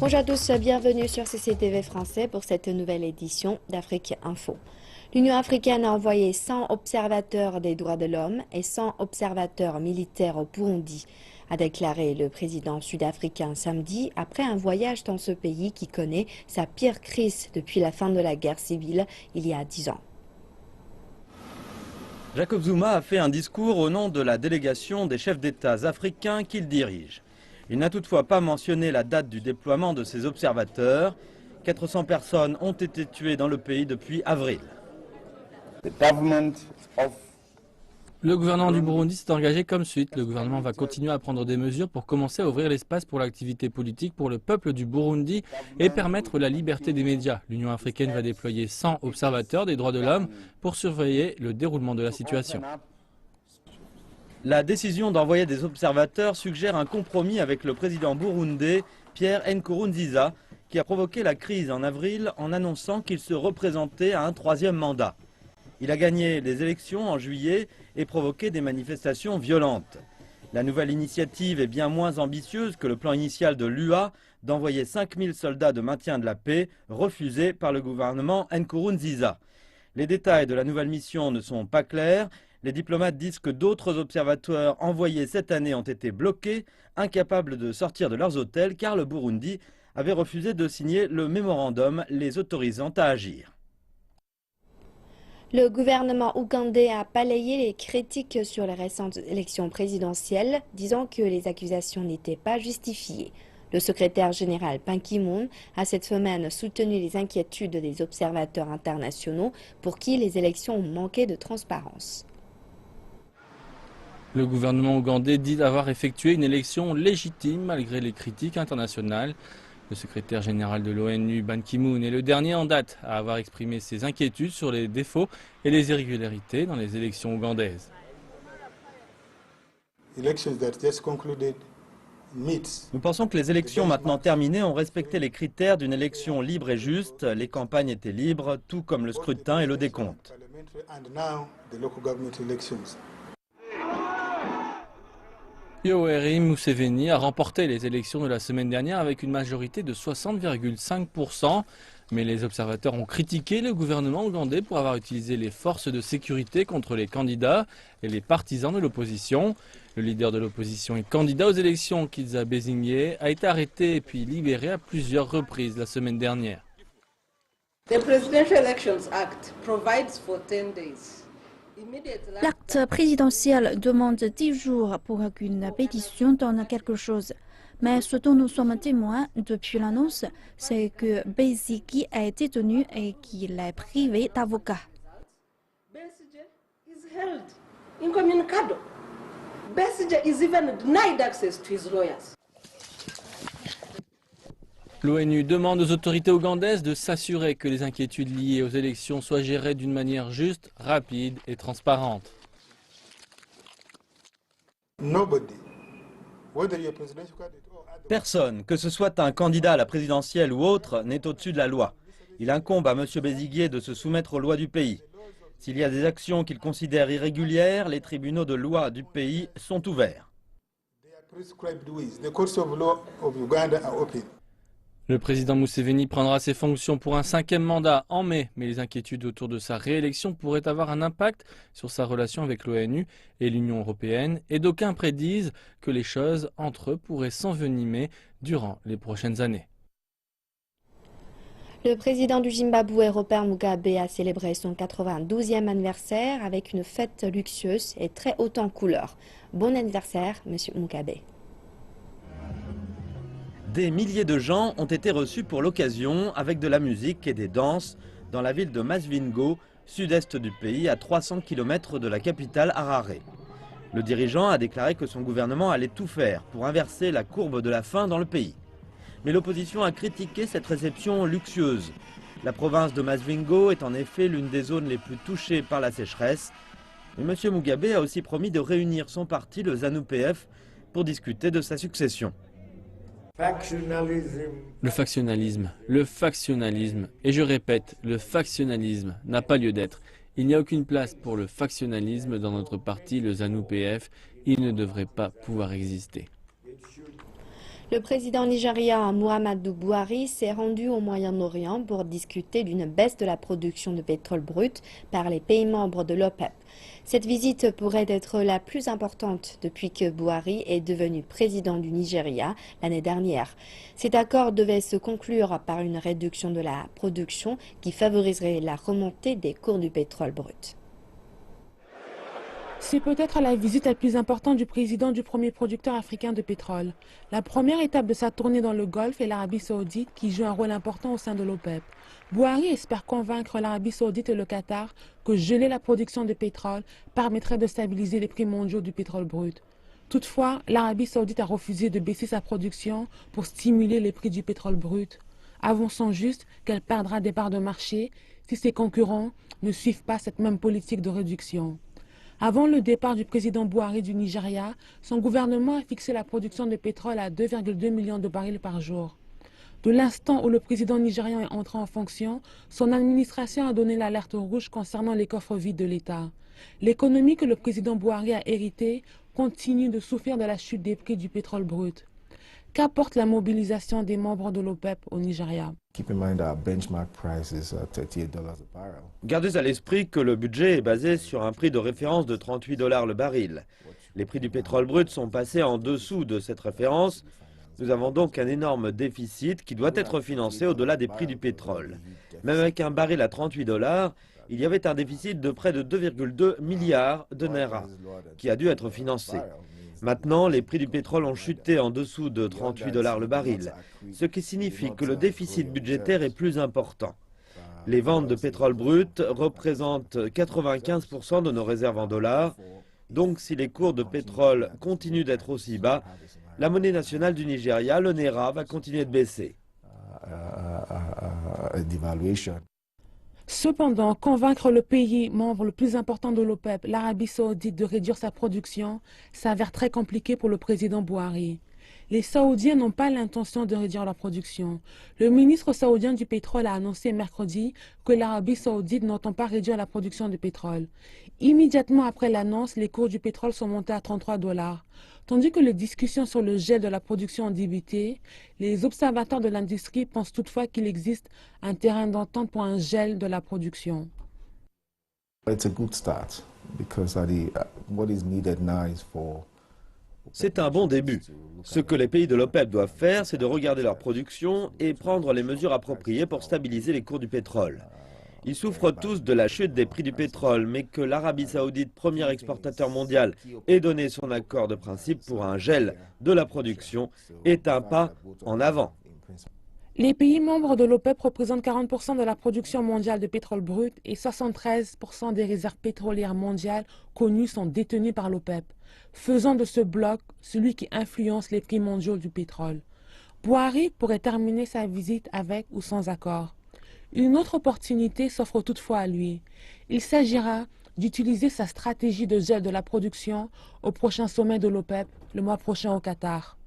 Bonjour à tous, bienvenue sur CCTV français pour cette nouvelle édition d'Afrique Info. L'Union africaine a envoyé 100 observateurs des droits de l'homme et 100 observateurs militaires au Burundi, a déclaré le président sud-africain samedi après un voyage dans ce pays qui connaît sa pire crise depuis la fin de la guerre civile il y a 10 ans. Jacob Zuma a fait un discours au nom de la délégation des chefs d'État africains qu'il dirige. Il n'a toutefois pas mentionné la date du déploiement de ses observateurs. 400 personnes ont été tuées dans le pays depuis avril. Le gouvernement du Burundi s'est engagé comme suite. Le gouvernement va continuer à prendre des mesures pour commencer à ouvrir l'espace pour l'activité politique pour le peuple du Burundi et permettre la liberté des médias. L'Union africaine va déployer 100 observateurs des droits de l'homme pour surveiller le déroulement de la situation. La décision d'envoyer des observateurs suggère un compromis avec le président burundais Pierre Nkurunziza, qui a provoqué la crise en avril en annonçant qu'il se représentait à un troisième mandat. Il a gagné les élections en juillet et provoqué des manifestations violentes. La nouvelle initiative est bien moins ambitieuse que le plan initial de l'UA d'envoyer 5000 soldats de maintien de la paix, refusé par le gouvernement Nkurunziza. Les détails de la nouvelle mission ne sont pas clairs. Les diplomates disent que d'autres observateurs envoyés cette année ont été bloqués, incapables de sortir de leurs hôtels car le Burundi avait refusé de signer le mémorandum les autorisant à agir. Le gouvernement ougandais a balayé les critiques sur les récentes élections présidentielles, disant que les accusations n'étaient pas justifiées. Le secrétaire général Ban Ki-moon a cette semaine soutenu les inquiétudes des observateurs internationaux pour qui les élections ont manqué de transparence. Le gouvernement ougandais dit avoir effectué une élection légitime malgré les critiques internationales. Le secrétaire général de l'ONU, Ban Ki-moon, est le dernier en date à avoir exprimé ses inquiétudes sur les défauts et les irrégularités dans les élections ougandaises. Nous pensons que les élections maintenant terminées ont respecté les critères d'une élection libre et juste. Les campagnes étaient libres, tout comme le scrutin et le décompte. Yoweri Museveni a remporté les élections de la semaine dernière avec une majorité de 60,5%. Mais les observateurs ont critiqué le gouvernement ougandais pour avoir utilisé les forces de sécurité contre les candidats et les partisans de l'opposition. Le leader de l'opposition et candidat aux élections, Kizza Besigye, a été arrêté et puis libéré à plusieurs reprises la semaine dernière. L'acte présidentiel demande 10 jours pour qu'une pétition donne quelque chose. Mais ce dont nous sommes témoins depuis l'annonce, c'est que Besigye a été tenu et qu'il est privé d'avocat. L'ONU demande aux autorités ougandaises de s'assurer que les inquiétudes liées aux élections soient gérées d'une manière juste, rapide et transparente. Personne, que ce soit un candidat à la présidentielle ou autre, n'est au-dessus de la loi. Il incombe à M. Besigye de se soumettre aux lois du pays. S'il y a des actions qu'il considère irrégulières, les tribunaux de loi du pays sont ouverts. Le président Museveni prendra ses fonctions pour un 5e mandat en mai, mais les inquiétudes autour de sa réélection pourraient avoir un impact sur sa relation avec l'ONU et l'Union européenne, et d'aucuns prédisent que les choses entre eux pourraient s'envenimer durant les prochaines années. Le président du Zimbabwe, Robert Mugabe, a célébré son 92e anniversaire avec une fête luxueuse et très haute en couleurs. Bon anniversaire, Monsieur Mugabe. Des milliers de gens ont été reçus pour l'occasion avec de la musique et des danses dans la ville de Masvingo, sud-est du pays, à 300 km de la capitale Harare. Le dirigeant a déclaré que son gouvernement allait tout faire pour inverser la courbe de la faim dans le pays. Mais l'opposition a critiqué cette réception luxueuse. La province de Masvingo est en effet l'une des zones les plus touchées par la sécheresse. Et M. Mugabe a aussi promis de réunir son parti, le ZANU-PF, pour discuter de sa succession. Le factionnalisme, et je répète, le factionnalisme n'a pas lieu d'être. Il n'y a aucune place pour le factionnalisme dans notre parti, le ZANU-PF. Il ne devrait pas pouvoir exister. Le président nigérian Muhammadu Buhari s'est rendu au Moyen-Orient pour discuter d'une baisse de la production de pétrole brut par les pays membres de l'OPEP. Cette visite pourrait être la plus importante depuis que Buhari est devenu président du Nigeria l'année dernière. Cet accord devait se conclure par une réduction de la production qui favoriserait la remontée des cours du pétrole brut. C'est peut-être la visite la plus importante du président du premier producteur africain de pétrole. La première étape de sa tournée dans le Golfe est l'Arabie Saoudite qui joue un rôle important au sein de l'OPEP. Buhari espère convaincre l'Arabie Saoudite et le Qatar que geler la production de pétrole permettrait de stabiliser les prix mondiaux du pétrole brut. Toutefois, l'Arabie Saoudite a refusé de baisser sa production pour stimuler les prix du pétrole brut, avançant juste qu'elle perdra des parts de marché si ses concurrents ne suivent pas cette même politique de réduction. Avant le départ du président Buhari du Nigeria, son gouvernement a fixé la production de pétrole à 2,2 millions de barils par jour. De l'instant où le président nigérian est entré en fonction, son administration a donné l'alerte rouge concernant les coffres vides de l'État. L'économie que le président Buhari a héritée continue de souffrir de la chute des prix du pétrole brut. Qu'apporte la mobilisation des membres de l'OPEP au Nigeria? Gardez à l'esprit que le budget est basé sur un prix de référence de 38 $ le baril. Les prix du pétrole brut sont passés en dessous de cette référence. Nous avons donc un énorme déficit qui doit être financé au-delà des prix du pétrole. Même avec un baril à 38 $, il y avait un déficit de près de 2,2 milliards de naira qui a dû être financé. Maintenant, les prix du pétrole ont chuté en dessous de 38 $ le baril, ce qui signifie que le déficit budgétaire est plus important. Les ventes de pétrole brut représentent 95% de nos réserves en dollars, donc si les cours de pétrole continuent d'être aussi bas, la monnaie nationale du Nigeria, le Naira, va continuer de baisser. Cependant, convaincre le pays membre le plus important de l'OPEP, l'Arabie Saoudite, de réduire sa production s'avère très compliqué pour le président Buhari. Les Saoudiens n'ont pas l'intention de réduire leur production. Le ministre saoudien du pétrole a annoncé mercredi que l'Arabie Saoudite n'entend pas réduire la production de pétrole. Immédiatement après l'annonce, les cours du pétrole sont montés à 33 $. Tandis que les discussions sur le gel de la production ont débuté, les observateurs de l'industrie pensent toutefois qu'il existe un terrain d'entente pour un gel de la production. C'est un bon début. Ce que les pays de l'OPEP doivent faire, c'est de regarder leur production et prendre les mesures appropriées pour stabiliser les cours du pétrole. Ils souffrent tous de la chute des prix du pétrole, mais que l'Arabie Saoudite, premier exportateur mondial, ait donné son accord de principe pour un gel de la production est un pas en avant. Les pays membres de l'OPEP représentent 40% de la production mondiale de pétrole brut et 73% des réserves pétrolières mondiales connues sont détenues par l'OPEP, faisant de ce bloc celui qui influence les prix mondiaux du pétrole. Buhari pourrait terminer sa visite avec ou sans accord. Une autre opportunité s'offre toutefois à lui. Il s'agira d'utiliser sa stratégie de gel de la production au prochain sommet de l'OPEP, le mois prochain au Qatar.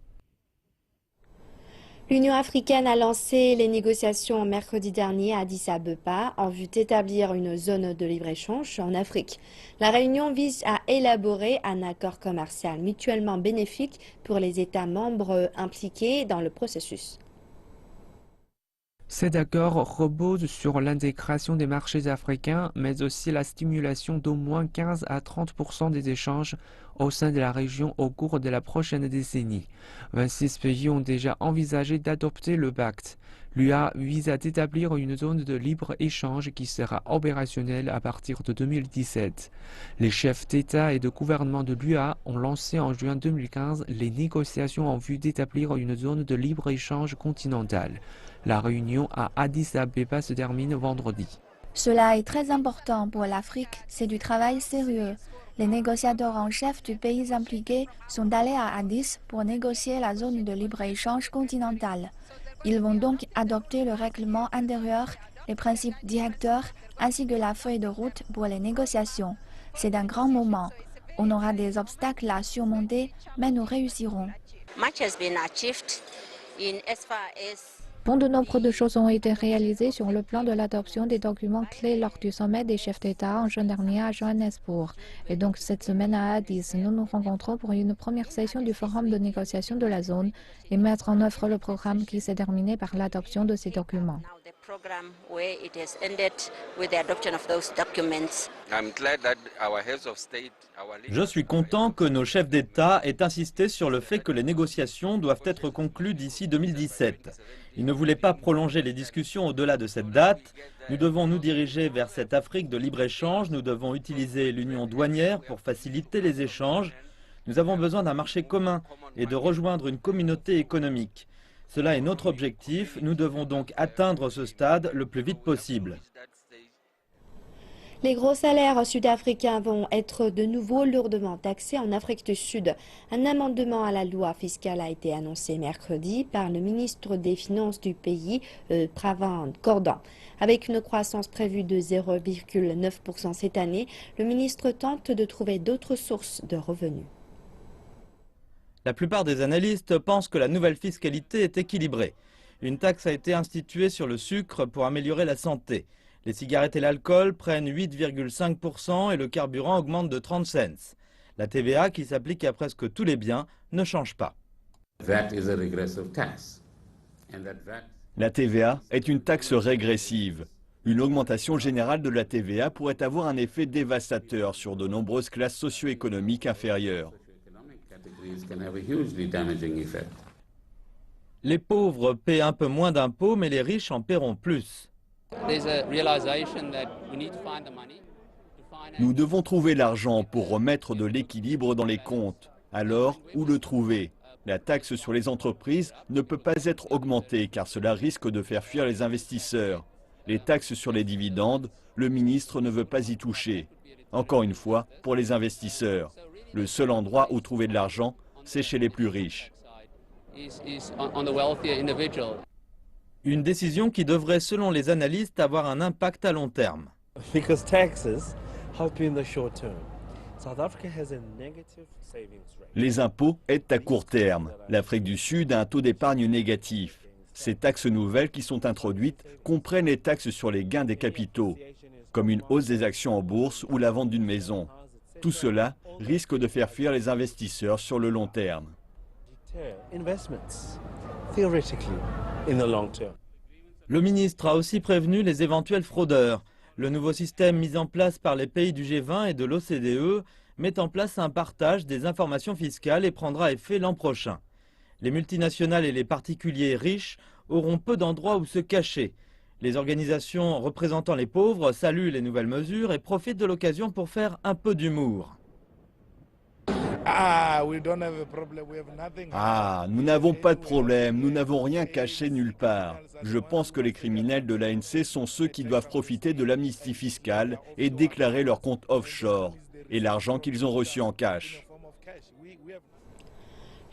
L'Union africaine a lancé les négociations mercredi dernier à Addis Abeba en vue d'établir une zone de libre-échange en Afrique. La réunion vise à élaborer un accord commercial mutuellement bénéfique pour les États membres impliqués dans le processus. Cet accord repose sur l'intégration des marchés africains, mais aussi la stimulation d'au moins 15 à 30% des échanges au sein de la région au cours de la prochaine décennie. 26 pays ont déjà envisagé d'adopter le pacte. L'UA vise à établir une zone de libre-échange qui sera opérationnelle à partir de 2017. Les chefs d'État et de gouvernement de l'UA ont lancé en juin 2015 les négociations en vue d'établir une zone de libre-échange continentale. La réunion à Addis Abeba se termine vendredi. Cela est très important pour l'Afrique, c'est du travail sérieux. Les négociateurs en chef du pays impliqué sont allés à Addis pour négocier la zone de libre-échange continentale. Ils vont donc adopter le règlement intérieur, les principes directeurs ainsi que la feuille de route pour les négociations. C'est un grand moment. On aura des obstacles à surmonter, mais nous réussirons. Bon, de nombreuses choses ont été réalisées sur le plan de l'adoption des documents clés lors du sommet des chefs d'État en juin dernier à Johannesburg. Et donc cette semaine à Addis, nous nous rencontrons pour une première session du forum de négociation de la zone et mettre en œuvre le programme qui s'est terminé par l'adoption de ces documents. Je suis content que nos chefs d'État aient insisté sur le fait que les négociations doivent être conclues d'ici 2017. Ils ne voulaient pas prolonger les discussions au-delà de cette date. Nous devons nous diriger vers cette Afrique de libre-échange. Nous devons utiliser l'union douanière pour faciliter les échanges. Nous avons besoin d'un marché commun et de rejoindre une communauté économique. Cela est notre objectif. Nous devons donc atteindre ce stade le plus vite possible. Les gros salaires sud-africains vont être de nouveau lourdement taxés en Afrique du Sud. Un amendement à la loi fiscale a été annoncé mercredi par le ministre des Finances du pays, Pravin Gordhan. Avec une croissance prévue de 0,9% cette année, le ministre tente de trouver d'autres sources de revenus. La plupart des analystes pensent que la nouvelle fiscalité est équilibrée. Une taxe a été instituée sur le sucre pour améliorer la santé. Les cigarettes et l'alcool prennent 8,5% et le carburant augmente de 30 cents. La TVA, qui s'applique à presque tous les biens, ne change pas. La TVA est une taxe régressive. Une augmentation générale de la TVA pourrait avoir un effet dévastateur sur de nombreuses classes socio-économiques inférieures. Les pauvres paient un peu moins d'impôts, mais les riches en paieront plus. Nous devons trouver l'argent pour remettre de l'équilibre dans les comptes. Alors, où le trouver? La taxe sur les entreprises ne peut pas être augmentée car cela risque de faire fuir les investisseurs. Les taxes sur les dividendes, le ministre ne veut pas y toucher. Encore une fois, pour les investisseurs, le seul endroit où trouver de l'argent, c'est chez les plus riches. Une décision qui devrait, selon les analystes, avoir un impact à long terme. Les impôts aident à court terme. L'Afrique du Sud a un taux d'épargne négatif. Ces taxes nouvelles qui sont introduites comprennent les taxes sur les gains des capitaux, comme une hausse des actions en bourse ou la vente d'une maison. Tout cela risque de faire fuir les investisseurs sur le long terme. Le ministre a aussi prévenu les éventuels fraudeurs. Le nouveau système mis en place par les pays du G20 et de l'OCDE met en place un partage des informations fiscales et prendra effet l'an prochain. Les multinationales et les particuliers riches auront peu d'endroits où se cacher. Les organisations représentant les pauvres saluent les nouvelles mesures et profitent de l'occasion pour faire un peu d'humour. Nous n'avons pas de problème, nous n'avons rien caché nulle part. Je pense que les criminels de l'ANC sont ceux qui doivent profiter de l'amnistie fiscale et déclarer leurs comptes offshore et l'argent qu'ils ont reçu en cash.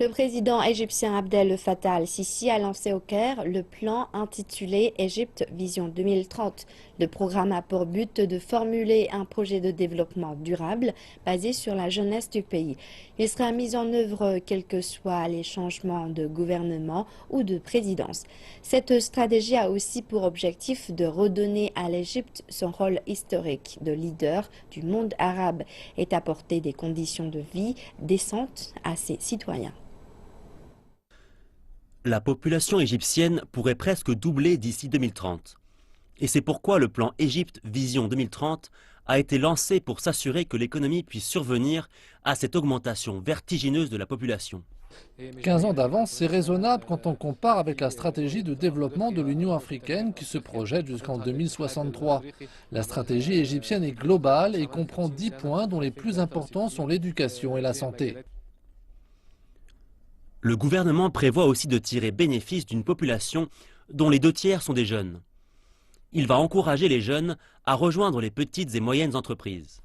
Le président égyptien Abdel Fattah al-Sisi a lancé au Caire le plan intitulé Égypte Vision 2030. Le programme a pour but de formuler un projet de développement durable basé sur la jeunesse du pays. Il sera mis en œuvre quels que soient les changements de gouvernement ou de présidence. Cette stratégie a aussi pour objectif de redonner à l'Égypte son rôle historique de leader du monde arabe et d'apporter des conditions de vie décentes à ses citoyens. La population égyptienne pourrait presque doubler d'ici 2030. Et c'est pourquoi le plan Égypte Vision 2030 a été lancé pour s'assurer que l'économie puisse survenir à cette augmentation vertigineuse de la population. 15 ans d'avance, c'est raisonnable quand on compare avec la stratégie de développement de l'Union africaine qui se projette jusqu'en 2063. La stratégie égyptienne est globale et comprend 10 points dont les plus importants sont l'éducation et la santé. Le gouvernement prévoit aussi de tirer bénéfice d'une population dont les 2/3 sont des jeunes. Il va encourager les jeunes à rejoindre les petites et moyennes entreprises.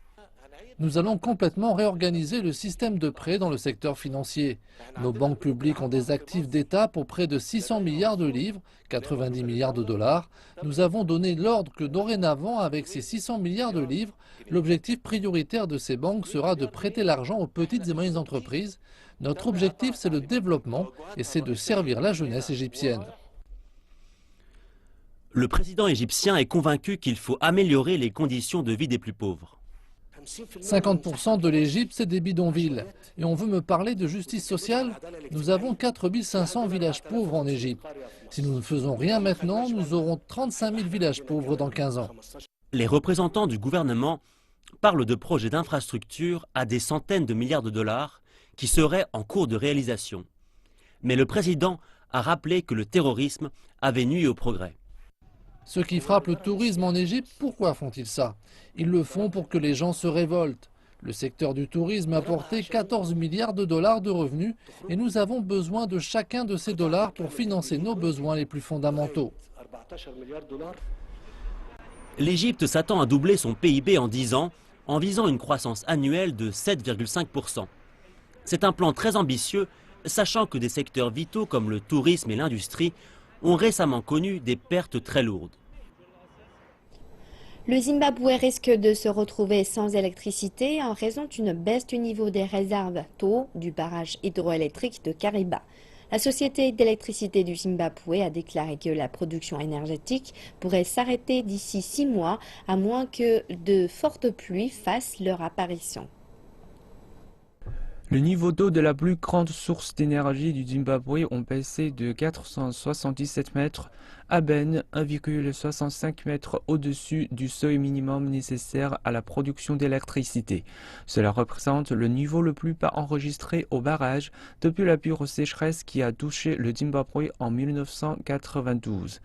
Nous allons complètement réorganiser le système de prêts dans le secteur financier. Nos banques publiques ont des actifs d'État pour près de 600 milliards de livres, 90 milliards de dollars. Nous avons donné l'ordre que dorénavant, avec ces 600 milliards de livres, l'objectif prioritaire de ces banques sera de prêter l'argent aux petites et moyennes entreprises. Notre objectif, c'est le développement et c'est de servir la jeunesse égyptienne. Le président égyptien est convaincu qu'il faut améliorer les conditions de vie des plus pauvres. 50% de l'Égypte, c'est des bidonvilles. Et on veut me parler de justice sociale? Nous avons 4500 villages pauvres en Égypte. Si nous ne faisons rien maintenant, nous aurons 35 000 villages pauvres dans 15 ans. Les représentants du gouvernement parlent de projets d'infrastructures à des centaines de milliards de dollars qui seraient en cours de réalisation. Mais le président a rappelé que le terrorisme avait nui au progrès. Ceux qui frappent le tourisme en Égypte, pourquoi font-ils ça? Ils le font pour que les gens se révoltent. Le secteur du tourisme a apporté 14 milliards de dollars de revenus et nous avons besoin de chacun de ces dollars pour financer nos besoins les plus fondamentaux. L'Égypte s'attend à doubler son PIB en 10 ans en visant une croissance annuelle de 7,5%. C'est un plan très ambitieux, sachant que des secteurs vitaux comme le tourisme et l'industrie ont récemment connu des pertes très lourdes. Le Zimbabwe risque de se retrouver sans électricité en raison d'une baisse du niveau des réserves d'eau du barrage hydroélectrique de Kariba. La Société d'électricité du Zimbabwe a déclaré que la production énergétique pourrait s'arrêter d'ici 6 mois, à moins que de fortes pluies fassent leur apparition. Le niveau d'eau de la plus grande source d'énergie du Zimbabwe ont baissé de 477 mètres à peine 1,65 mètres au-dessus du seuil minimum nécessaire à la production d'électricité. Cela représente le niveau le plus bas enregistré au barrage depuis la pure sécheresse qui a touché le Zimbabwe en 1992.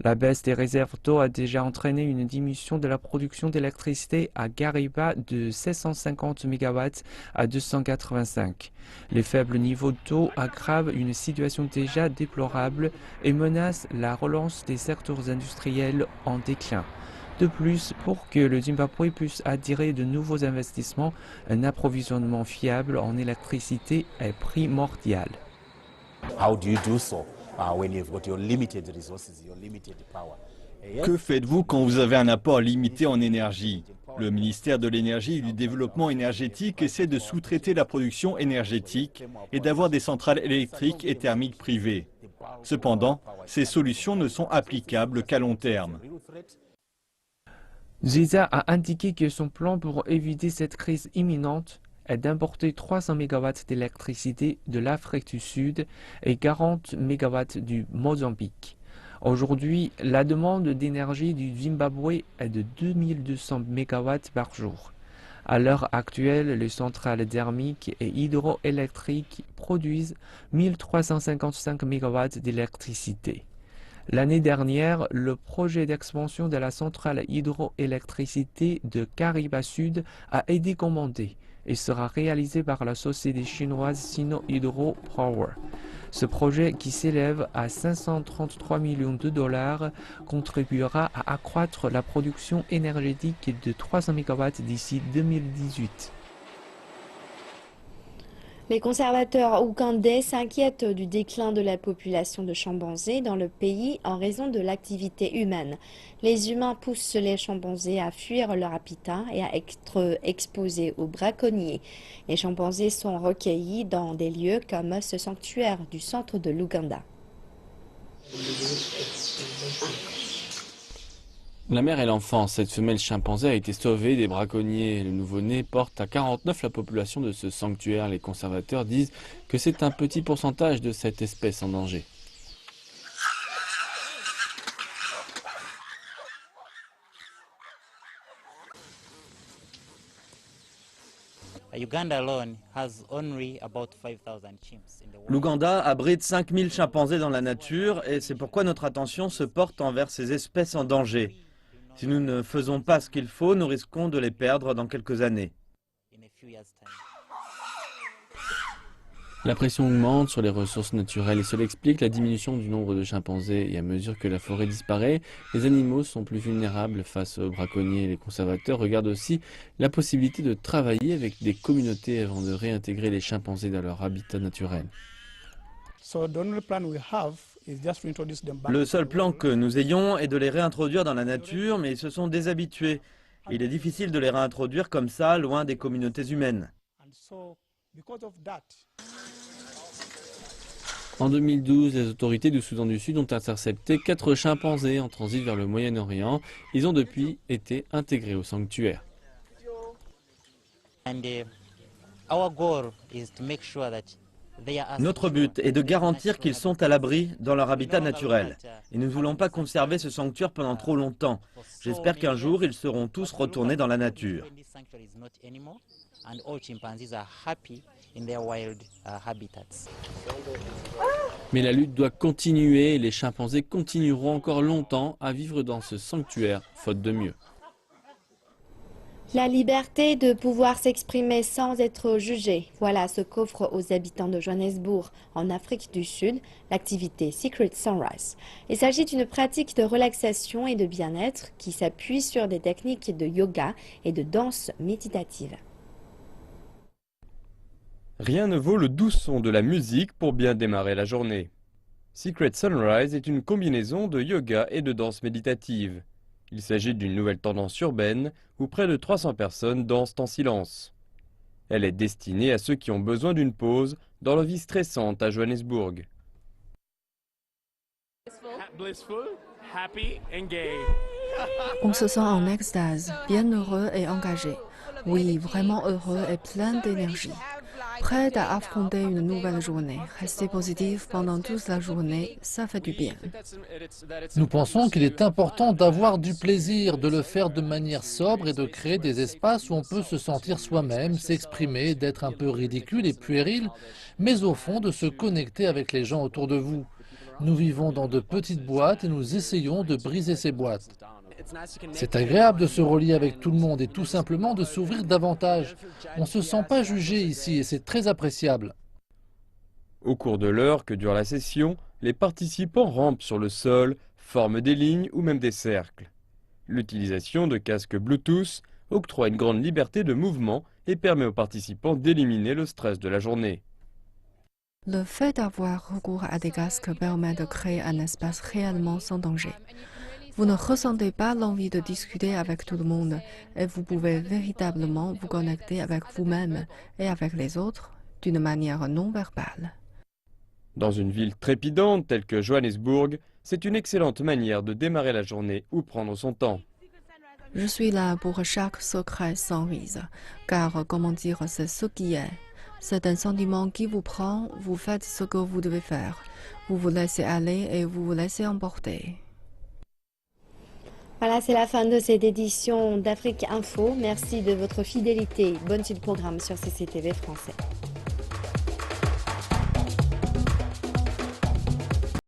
La baisse des réserves d'eau a déjà entraîné une diminution de la production d'électricité à Kariba de 750 MW à 285. Les faibles niveaux d'eau aggravent une situation déjà déplorable et menacent la relance des secteurs industriels en déclin. De plus, pour que le Zimbabwe puisse attirer de nouveaux investissements, un approvisionnement fiable en électricité est primordial. How do you do so? When you've got your limited resources, your limited power. Que faites-vous quand vous avez un apport limité en énergie? Le ministère de l'Énergie et du Développement énergétique essaie de sous-traiter la production énergétique et d'avoir des centrales électriques et thermiques privées. Cependant, ces solutions ne sont applicables qu'à long terme. Ziza a indiqué que son plan pour éviter cette crise imminente est d'importer 300 MW d'électricité de l'Afrique du Sud et 40 MW du Mozambique. Aujourd'hui, la demande d'énergie du Zimbabwe est de 2200 MW par jour. À l'heure actuelle, les centrales thermiques et hydroélectriques produisent 1355 MW d'électricité. L'année dernière, le projet d'expansion de la centrale hydroélectricité de Kariba Sud a été commandé et sera réalisé par la société chinoise Sino Hydro Power. Ce projet, qui s'élève à 533 millions de dollars, contribuera à accroître la production énergétique de 300 MW d'ici 2018. Les conservateurs ougandais s'inquiètent du déclin de la population de chimpanzés dans le pays en raison de l'activité humaine. Les humains poussent les chimpanzés à fuir leur habitat et à être exposés aux braconniers. Les chimpanzés sont recueillis dans des lieux comme ce sanctuaire du centre de l'Ouganda. La mère et l'enfant, cette femelle chimpanzé a été sauvée des braconniers. Le nouveau-né porte à 49 la population de ce sanctuaire. Les conservateurs disent que c'est un petit pourcentage de cette espèce en danger. L'Ouganda abrite 5000 chimpanzés dans la nature et c'est pourquoi notre attention se porte envers ces espèces en danger. Si nous ne faisons pas ce qu'il faut, nous risquons de les perdre dans quelques années. La pression augmente sur les ressources naturelles et cela explique la diminution du nombre de chimpanzés. Et à mesure que la forêt disparaît, les animaux sont plus vulnérables face aux braconniers. Les conservateurs regardent aussi la possibilité de travailler avec des communautés avant de réintégrer les chimpanzés dans leur habitat naturel. Le seul plan que nous ayons est de les réintroduire dans la nature, mais ils se sont déshabitués. Il est difficile de les réintroduire comme ça, loin des communautés humaines. En 2012, les autorités du Soudan du Sud ont intercepté 4 chimpanzés en transit vers le Moyen-Orient. Ils ont depuis été intégrés au sanctuaire. Notre but est de garantir qu'ils sont à l'abri dans leur habitat naturel. Et nous ne voulons pas conserver ce sanctuaire pendant trop longtemps. J'espère qu'un jour, ils seront tous retournés dans la nature. Mais la lutte doit continuer et les chimpanzés continueront encore longtemps à vivre dans ce sanctuaire, faute de mieux. La liberté de pouvoir s'exprimer sans être jugé, voilà ce qu'offre aux habitants de Johannesburg, en Afrique du Sud, l'activité Secret Sunrise. Il s'agit d'une pratique de relaxation et de bien-être qui s'appuie sur des techniques de yoga et de danse méditative. Rien ne vaut le doux son de la musique pour bien démarrer la journée. Secret Sunrise est une combinaison de yoga et de danse méditative. Il s'agit d'une nouvelle tendance urbaine où près de 300 personnes dansent en silence. Elle est destinée à ceux qui ont besoin d'une pause dans leur vie stressante à Johannesburg. On se sent en extase, bien heureux et engagé. Oui, vraiment heureux et plein d'énergie. Prêt à affronter une nouvelle journée. Rester positif pendant toute la journée, ça fait du bien. Nous pensons qu'il est important d'avoir du plaisir, de le faire de manière sobre et de créer des espaces où on peut se sentir soi-même, s'exprimer, d'être un peu ridicule et puéril, mais au fond de se connecter avec les gens autour de vous. Nous vivons dans de petites boîtes et nous essayons de briser ces boîtes. C'est agréable de se relier avec tout le monde et tout simplement de s'ouvrir davantage. On ne se sent pas jugé ici et c'est très appréciable. Au cours de l'heure que dure la session, les participants rampent sur le sol, forment des lignes ou même des cercles. L'utilisation de casques Bluetooth octroie une grande liberté de mouvement et permet aux participants d'éliminer le stress de la journée. Le fait d'avoir recours à des casques permet de créer un espace réellement sans danger. Vous ne ressentez pas l'envie de discuter avec tout le monde et vous pouvez véritablement vous connecter avec vous-même et avec les autres d'une manière non verbale. Dans une ville trépidante telle que Johannesburg, c'est une excellente manière de démarrer la journée ou prendre son temps. Je suis là pour chaque secret sans risque, car comment dire, c'est ce qui est. C'est un sentiment qui vous prend, vous faites ce que vous devez faire, vous vous laissez aller et vous vous laissez emporter. Voilà, c'est la fin de cette édition d'Afrique Info. Merci de votre fidélité. Bonne suite de programme sur CCTV français.